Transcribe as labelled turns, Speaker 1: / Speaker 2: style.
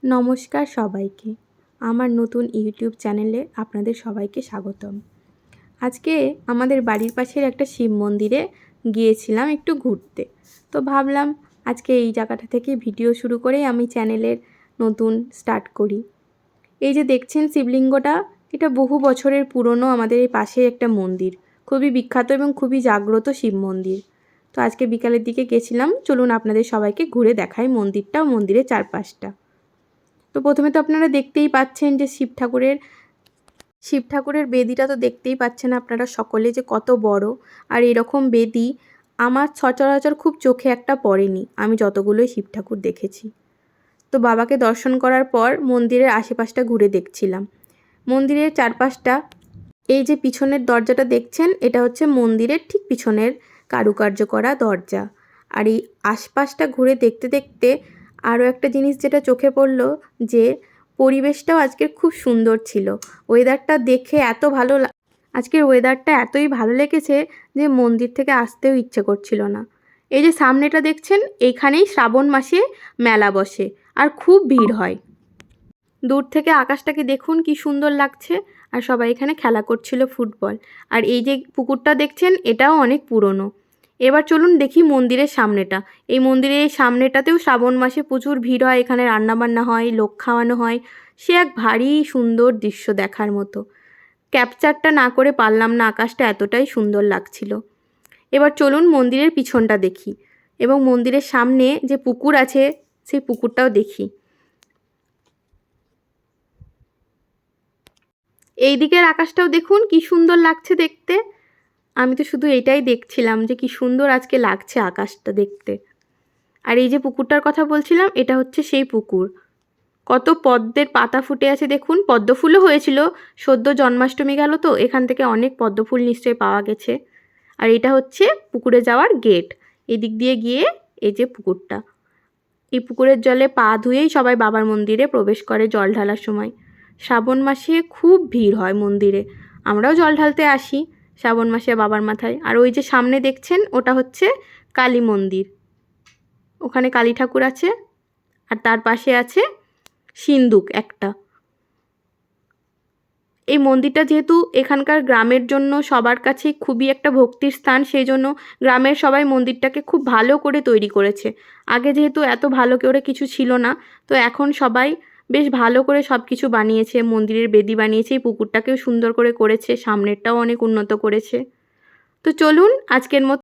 Speaker 1: নমস্কার সবাইকে। আমার নতুন ইউটিউব চ্যানেলে আপনাদের সবাইকে স্বাগতম। আজকে আমাদের বাড়ির পাশের একটা শিব মন্দিরে গিয়েছিলাম একটু ঘুরতে। তো ভাবলাম আজকে এই জায়গাটা থেকে ভিডিও শুরু করেই আমি চ্যানেলের নতুন স্টার্ট করি। এই যে দেখছেন শিবলিঙ্গটা, এটা বহু বছরের পুরনো আমাদের এই পাশে একটা মন্দির। খুবই বিখ্যাত এবং খুবই জাগ্রত শিব মন্দির। তো আজকে বিকালের দিকে গেছিলাম। চলুন আপনাদের সবাইকে ঘুরে দেখাই মন্দিরটা ও মন্দিরের চারপাশটা। তো প্রথমে তো আপনারা দেখতেই পাচ্ছেন যে শিব ঠাকুরের বেদিটা তো দেখতেই পাচ্ছেন আপনারা সকলে যে কত বড়। আর এরকম বেদি আমার সচরাচর খুব চোখে একটা পড়েনি, আমি যতগুলোই শিব ঠাকুর দেখেছি। তো বাবাকে দর্শন করার পর মন্দিরের আশেপাশটা ঘুরে দেখছিলাম। মন্দিরের চারপাশটা, এই যে পিছনের দরজাটা দেখছেন, এটা হচ্ছে মন্দিরের ঠিক পিছনের কারুকার্য করা দরজা। আর এই আশপাশটা ঘুরে দেখতে দেখতে আরও একটা জিনিস যেটা চোখে পড়লো, যে পরিবেশটাও আজকের খুব সুন্দর ছিল। ওয়েদারটা দেখে এত ভালো, আজকের ওয়েদারটা এতই ভালো লেগেছে যে মন্দির থেকে আসতেও ইচ্ছে করছিল না। এই যে সামনেটা দেখছেন, এইখানেই শ্রাবণ মাসে মেলা বসে আর খুব ভিড় হয়। দূর থেকে আকাশটাকে দেখুন কি সুন্দর লাগছে। আর সবাই এখানে খেলা করছিল ফুটবল। আর এই যে পুকুরটা দেখছেন, এটাও অনেক পুরনো। এবার চলুন দেখি মন্দিরের সামনেটা। এই মন্দিরের সামনেটাতেও শ্রাবণ মাসে প্রচুর ভিড় হয়, এখানে রান্নাবান্না হয়, লোক খাওয়ানো হয়। সে এক ভারী সুন্দর দৃশ্য দেখার মতো। ক্যাপচারটা না করে পারলাম না, আকাশটা এতটাই সুন্দর লাগছিল। এবার চলুন মন্দিরের পিছনটা দেখি এবং মন্দিরের সামনে যে পুকুর আছে সেই পুকুরটাও দেখি। এই দিকের আকাশটাও দেখুন কি সুন্দর লাগছে দেখতে। আমি তো শুধু এটাই দেখছিলাম যে কি সুন্দর আজকে লাগছে আকাশটা দেখতে। আর এই যে পুকুরটার কথা বলছিলাম, এটা হচ্ছে সেই পুকুর। কত পদ্মের পাতা ফুটে আছে দেখুন, পদ্মফুলও হয়েছিল। সদ্য জন্মাষ্টমী গেল তো এখান থেকে অনেক পদ্মফুল নিশ্চয়ই পাওয়া গেছে। আর এটা হচ্ছে পুকুরে যাওয়ার গেট। এদিক দিয়ে গিয়ে এই যে পুকুরটা, এই পুকুরের জলে পা ধুয়েই সবাই বাবার মন্দিরে প্রবেশ করে জল ঢালার সময়। শ্রাবণ মাসে খুব ভিড় হয় মন্দিরে, আমরাও জল ঢালতে আসি শ্রাবণ মাসে বাবার মাথায়। আর ওই যে সামনে দেখছেন, ওটা হচ্ছে কালী মন্দির। ওখানে কালী ঠাকুর আছে আর তার পাশে আছে সিন্দুক একটা। এই মন্দিরটা যেহেতু এখানকার গ্রামের জন্য সবার কাছে খুবই একটা ভক্তির স্থান, সেই জন্য গ্রামের সবাই মন্দিরটাকে খুব ভালো করে তৈরি করেছে। আগে যেহেতু এত ভালো করে কিছু ছিল না, তো এখন সবাই বেশ ভালো করে সব কিছু বানিয়েছে। মন্দিরের বেদি বানিয়েছে, এই পুকুরটাকেও সুন্দর করে করেছে, সামনেরটাও অনেক উন্নত করেছে। তো চলুন আজকের মতো